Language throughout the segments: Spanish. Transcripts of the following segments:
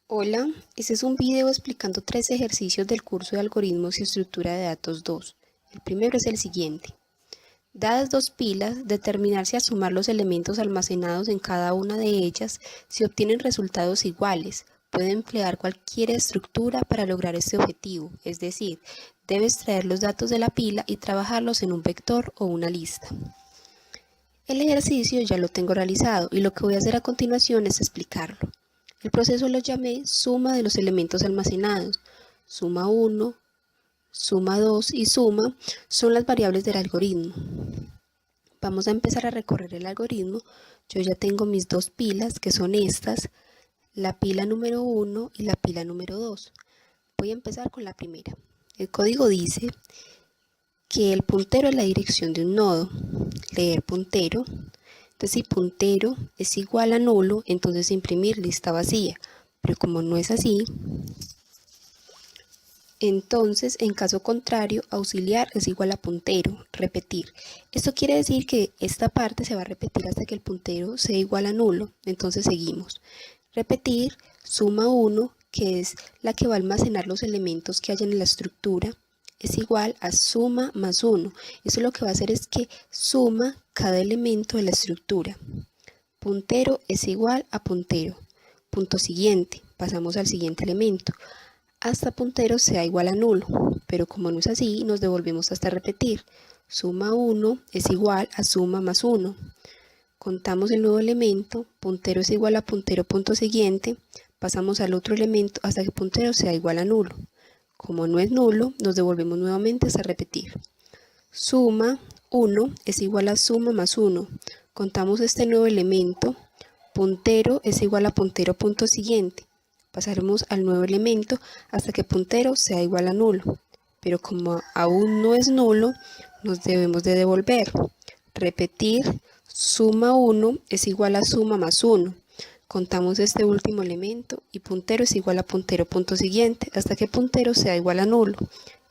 Hola, este es un video explicando 3 ejercicios del curso de Algoritmos y Estructura de Datos 2. El primero es el siguiente. Dadas dos pilas, determinar si al sumar los elementos almacenados en cada una de ellas se obtienen resultados iguales. Puede emplear cualquier estructura para lograr este objetivo, es decir, debe extraer los datos de la pila y trabajarlos en un vector o una lista. El ejercicio ya lo tengo realizado y lo que voy a hacer a continuación es explicarlo. El proceso lo llamé suma de los elementos almacenados. Suma 1, suma 2 y suma son las variables del algoritmo. Vamos a empezar a recorrer el algoritmo. Yo ya tengo mis dos pilas, que son estas, la pila número 1 y la pila número 2. Voy a empezar con la primera. El código dice que el puntero es la dirección de un nodo. Leer puntero. Entonces, si puntero es igual a nulo, entonces imprimir lista vacía. Pero como no es así, entonces en caso contrario, auxiliar es igual a puntero, repetir. Esto quiere decir que esta parte se va a repetir hasta que el puntero sea igual a nulo. Entonces seguimos. Repetir, suma 1, que es la que va a almacenar los elementos que hayan en la estructura, es igual a suma más 1. Eso lo que va a hacer es que suma cada elemento de la estructura. Puntero es igual a puntero. Punto siguiente. Pasamos al siguiente elemento. Hasta puntero sea igual a nulo. Pero como no es así, nos devolvemos hasta repetir. Suma 1 es igual a suma más 1. Contamos el nuevo elemento. Puntero es igual a puntero. Punto siguiente. Pasamos al otro elemento hasta que puntero sea igual a nulo. Como no es nulo, nos devolvemos nuevamente hasta repetir. Suma 1 es igual a suma más 1. Contamos este nuevo elemento. Puntero es igual a puntero punto siguiente. Pasaremos al nuevo elemento hasta que puntero sea igual a nulo. Pero como aún no es nulo, nos debemos de devolver. Repetir, suma 1 es igual a suma más 1. Contamos este último elemento y puntero es igual a puntero punto siguiente hasta que puntero sea igual a nulo.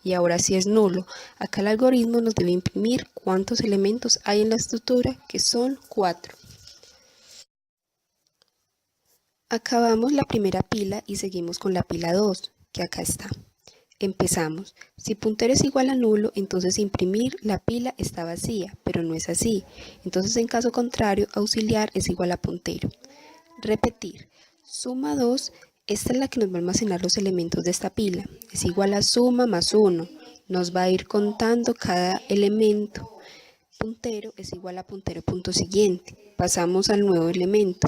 Y ahora sí es nulo. Acá el algoritmo nos debe imprimir cuántos elementos hay en la estructura, que son 4. Acabamos la primera pila y seguimos con la pila 2, que acá está. Empezamos. Si puntero es igual a nulo, entonces imprimir la pila está vacía, pero no es así. Entonces en caso contrario, auxiliar es igual a puntero. Repetir. Suma 2, esta es la que nos va a almacenar los elementos de esta pila. Es igual a suma más 1. Nos va a ir contando cada elemento. Puntero es igual a puntero punto siguiente. Pasamos al nuevo elemento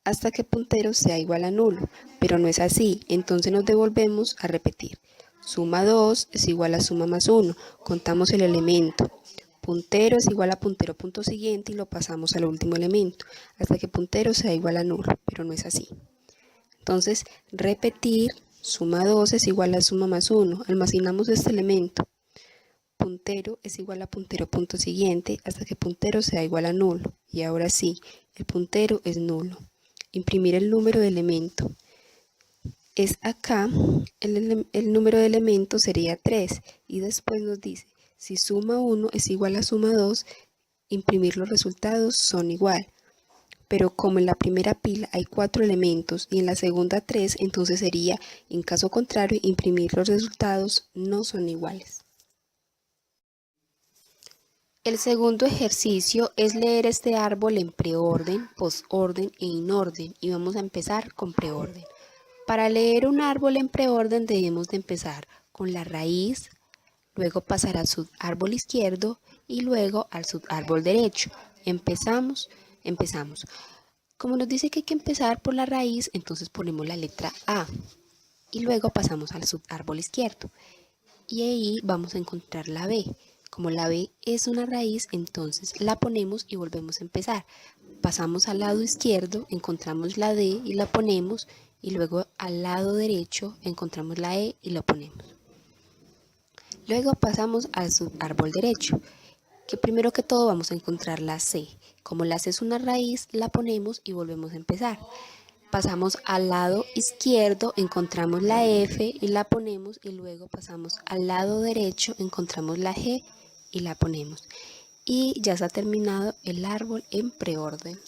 hasta que puntero sea igual a nulo, pero no es así, entonces nos devolvemos a repetir. Suma 2 es igual a suma más 1, contamos el elemento. Puntero es igual a puntero punto siguiente y lo pasamos al último elemento, hasta que puntero sea igual a nulo, pero no es así. Entonces, repetir, suma 2 es igual a suma más 1, almacenamos este elemento. Puntero es igual a puntero punto siguiente hasta que puntero sea igual a nulo, y ahora sí, el puntero es nulo. Imprimir el número de elemento. Es acá, el número de elementos sería 3 y después nos dice, si suma 1 es igual a suma 2, imprimir los resultados son igual. Pero como en la primera pila hay 4 elementos y en la segunda 3, entonces sería, en caso contrario, imprimir los resultados no son iguales. El segundo ejercicio es leer este árbol en preorden, posorden e inorden y vamos a empezar con preorden. Para leer un árbol en preorden debemos de empezar con la raíz, luego pasar al subárbol izquierdo y luego al subárbol derecho. Empezamos. Como nos dice que hay que empezar por la raíz, entonces ponemos la letra A y luego pasamos al subárbol izquierdo y ahí vamos a encontrar la B. Como la B es una raíz, entonces la ponemos y volvemos a empezar. Pasamos al lado izquierdo, encontramos la D y la ponemos, y luego al lado derecho encontramos la E y la ponemos. Luego pasamos al subárbol derecho, que primero que todo vamos a encontrar la C. Como la C es una raíz, la ponemos y volvemos a empezar. Pasamos al lado izquierdo, encontramos la F y la ponemos, y luego pasamos al lado derecho, encontramos la G y la ponemos. Y ya se ha terminado el árbol en preorden.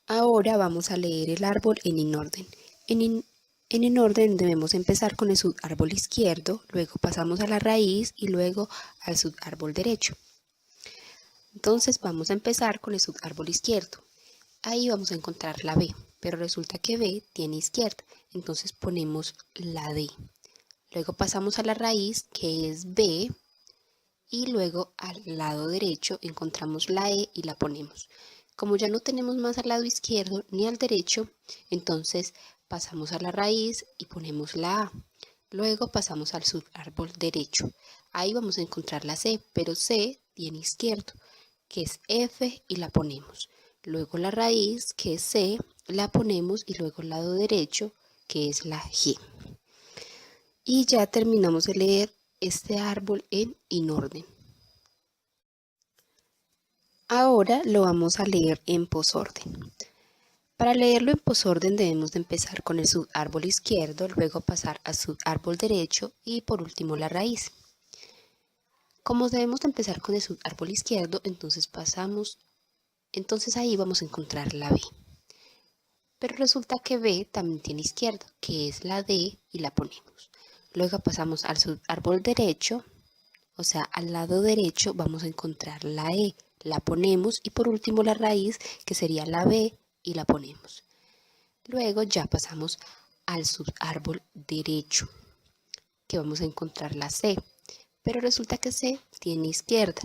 Ahora vamos a leer el árbol en inorden. En, en inorden debemos empezar con el subárbol izquierdo, luego pasamos a la raíz y luego al subárbol derecho. Entonces vamos a empezar con el subárbol izquierdo. Ahí vamos a encontrar la B, pero resulta que B tiene izquierda, entonces ponemos la D. Luego pasamos a la raíz, que es B, y luego al lado derecho encontramos la E y la ponemos. Como ya no tenemos más al lado izquierdo ni al derecho, entonces pasamos a la raíz y ponemos la A. Luego pasamos al subárbol derecho. Ahí vamos a encontrar la C, pero C tiene izquierdo, que es F, y la ponemos. Luego la raíz, que es C, la ponemos, y luego el lado derecho, que es la G. Y ya terminamos de leer este árbol en orden. Ahora lo vamos a leer en posorden. Para leerlo en posorden debemos de empezar con el subárbol izquierdo, luego pasar al subárbol derecho y por último la raíz. Como debemos de empezar con el subárbol izquierdo, entonces ahí vamos a encontrar la B. Pero resulta que B también tiene izquierda, que es la D, y la ponemos. Luego pasamos al subárbol derecho, o sea, al lado derecho vamos a encontrar la E, la ponemos, y por último la raíz, que sería la B, y la ponemos. Luego ya pasamos al subárbol derecho, que vamos a encontrar la C, pero resulta que C tiene izquierda,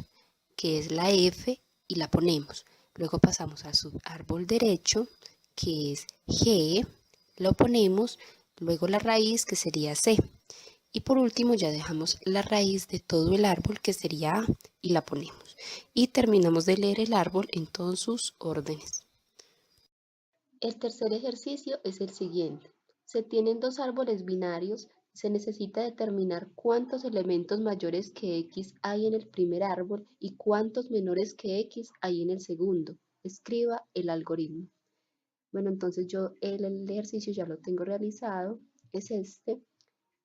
que es la F, y la ponemos. Luego pasamos al subárbol derecho, que es G, lo ponemos, luego la raíz, que sería C. Y por último ya dejamos la raíz de todo el árbol, que sería A, y la ponemos. Y terminamos de leer el árbol en todos sus órdenes. El tercer ejercicio es el siguiente. Se tienen dos árboles binarios y se necesita determinar cuántos elementos mayores que x hay en el primer árbol y cuántos menores que x hay en el segundo. Escriba el algoritmo. Bueno, entonces yo el ejercicio ya lo tengo realizado, es este,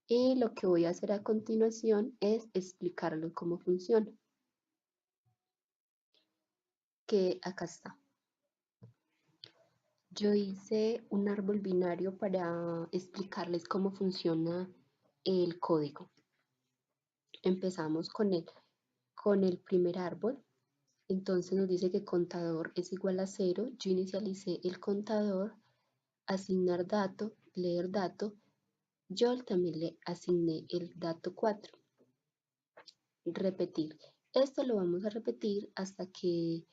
y lo que voy a hacer a continuación es explicarlo cómo funciona, que acá está. Yo hice un árbol binario para explicarles cómo funciona el código. Empezamos con el primer árbol. Entonces nos dice que contador es igual a 0. Yo inicialicé el contador, asignar dato, leer dato. Yo también le asigné el dato 4. Repetir. Esto lo vamos a repetir hasta que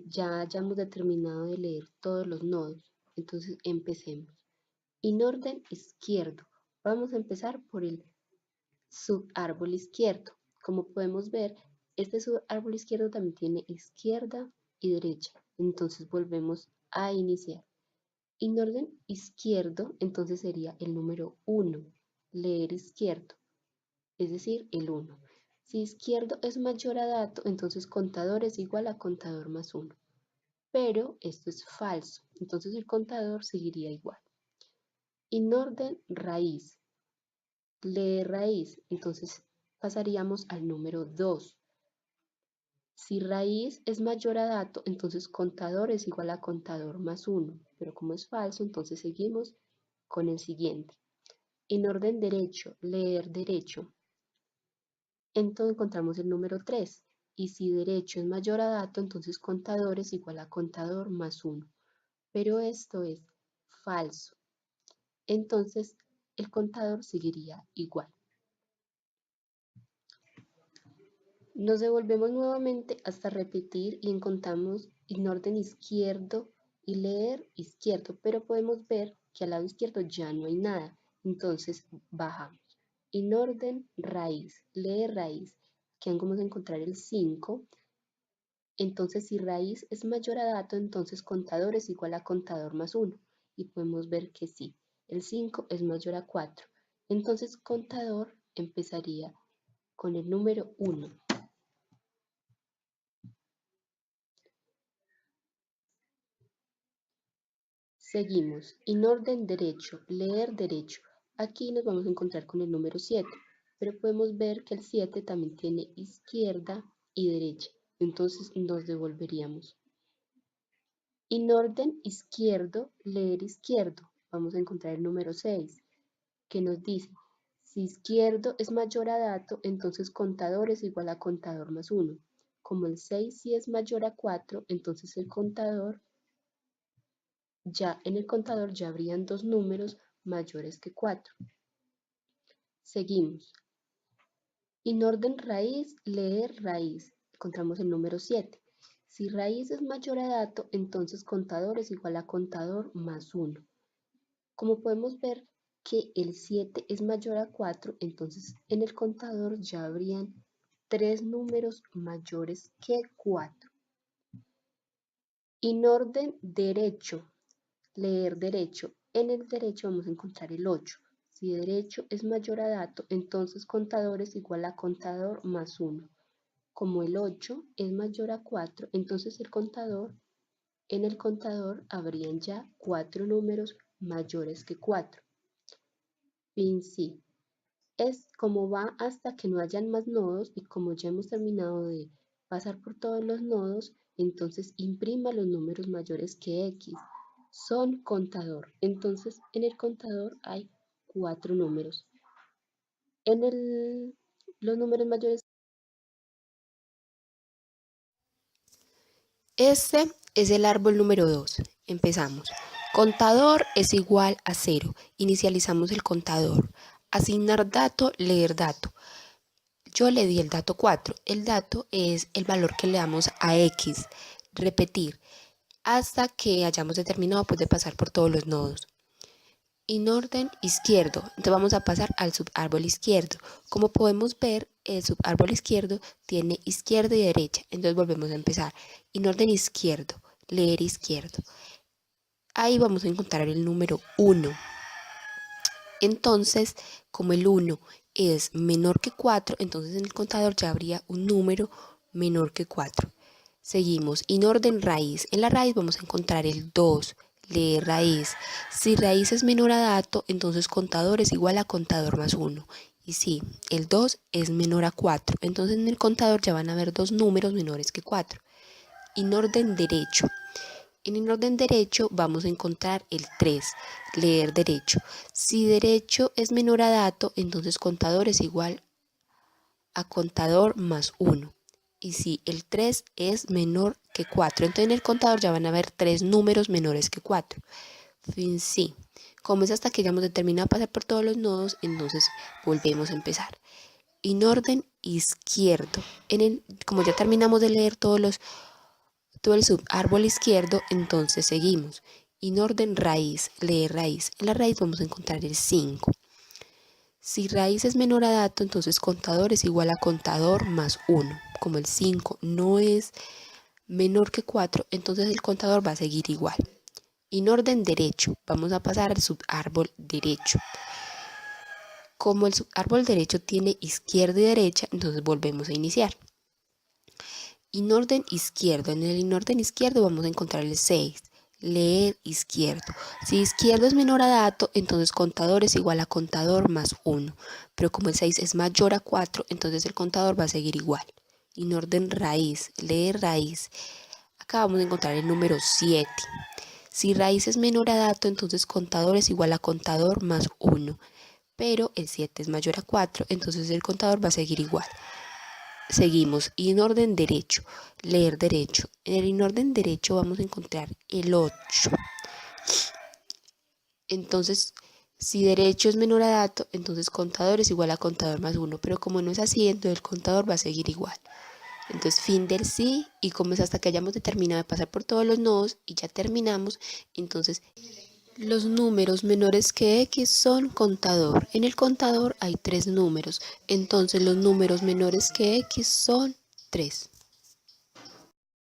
ya hayamos determinado de leer todos los nodos. Entonces empecemos. En orden izquierdo. Vamos a empezar por el subárbol izquierdo. Como podemos ver, este subárbol izquierdo también tiene izquierda y derecha. Entonces volvemos a iniciar. En orden izquierdo, entonces sería el número 1. Leer izquierdo, es decir, el 1. Si izquierdo es mayor a dato, entonces contador es igual a contador más 1. Pero esto es falso, entonces el contador seguiría igual. En orden raíz, leer raíz, entonces pasaríamos al número 2. Si raíz es mayor a dato, entonces contador es igual a contador más 1. Pero como es falso, entonces seguimos con el siguiente. En orden derecho, leer derecho, entonces encontramos el número 3. Y si derecho es mayor a dato, entonces contador es igual a contador más 1. Pero esto es falso. Entonces el contador seguiría igual. Nos devolvemos nuevamente hasta repetir y encontramos en orden izquierdo y leer izquierdo, pero podemos ver que al lado izquierdo ya no hay nada. Entonces bajamos. En orden raíz, leer raíz, que vamos a encontrar el 5. Entonces si raíz es mayor a dato, entonces contador es igual a contador más 1. Y podemos ver que sí, el 5 es mayor a 4. Entonces contador empezaría con el número 1. Seguimos. En orden derecho, leer derecho. Aquí nos vamos a encontrar con el número 7, pero podemos ver que el 7 también tiene izquierda y derecha. Entonces nos devolveríamos. En orden izquierdo, leer izquierdo. Vamos a encontrar el número 6, que nos dice, si izquierdo es mayor a dato, entonces contador es igual a contador más 1. Como el 6 sí es mayor a 4, entonces en el contador ya habrían dos números mayores que 4. Seguimos. En orden raíz, leer raíz. Encontramos el número 7. Si raíz es mayor a dato, entonces contador es igual a contador más 1. Como podemos ver que el 7 es mayor a 4, entonces en el contador ya habrían tres números mayores que 4. En orden derecho, leer derecho. En el derecho vamos a encontrar el 8. Si derecho es mayor a dato, entonces contador es igual a contador más 1. Como el 8 es mayor a 4, entonces en el contador habrían ya 4 números mayores que 4. Fin sí. Es como va hasta que no hayan más nodos y como ya hemos terminado de pasar por todos los nodos, entonces imprima los números mayores que X. Son contador. Entonces en el contador hay 4 números. Los números mayores. Este es el árbol número 2. Empezamos. Contador es igual a 0. Inicializamos el contador. Asignar dato, leer dato. Yo le di el dato 4. El dato es el valor que le damos a X. Repetir hasta que hayamos determinado pues, de pasar por todos los nodos. En orden izquierdo, entonces vamos a pasar al subárbol izquierdo. Como podemos ver, el subárbol izquierdo tiene izquierda y derecha, entonces volvemos a empezar. En orden izquierdo, leer izquierdo. Ahí vamos a encontrar el número 1. Entonces, como el 1 es menor que 4, entonces en el contador ya habría un número menor que 4. Seguimos. En orden raíz. En la raíz vamos a encontrar el 2. Leer raíz. Si raíz es menor a dato, entonces contador es igual a contador más 1. Y si el 2 es menor a 4, entonces en el contador ya van a haber dos números menores que 4. En orden derecho. En el orden derecho vamos a encontrar el 3, leer derecho. Si derecho es menor a dato, entonces contador es igual a contador más 1. Y si el 3 es menor que 4, entonces en el contador ya van a haber tres números menores que 4. Fin sí. Como es hasta que ya hemos determinado pasar por todos los nodos, entonces volvemos a empezar. En orden izquierdo. Como ya terminamos de leer todo el subárbol izquierdo, entonces seguimos. En orden raíz, leer raíz. En la raíz vamos a encontrar el 5. Si raíz es menor a dato, entonces contador es igual a contador más 1. Como el 5 no es menor que 4, entonces el contador va a seguir igual. En orden derecho, vamos a pasar al subárbol derecho. Como el subárbol derecho tiene izquierda y derecha, entonces volvemos a iniciar. En orden izquierdo, en el orden izquierdo vamos a encontrar el 6. Leer izquierdo. Si izquierdo es menor a dato, entonces contador es igual a contador más 1. Pero como el 6 es mayor a 4, entonces el contador va a seguir igual. En orden raíz, leer raíz. Acá vamos a encontrar el número 7. Si raíz es menor a dato, entonces contador es igual a contador más 1. Pero el 7 es mayor a 4, entonces el contador va a seguir igual. Seguimos. En orden derecho, leer derecho. En el orden derecho vamos a encontrar el 8. Entonces, si derecho es menor a dato, entonces contador es igual a contador más 1. Pero como no es así, entonces el contador va a seguir igual. Entonces, fin del sí, y como es hasta que hayamos determinado de pasar por todos los nodos y ya terminamos, entonces los números menores que X son contador. En el contador hay tres números, entonces los números menores que X son 3.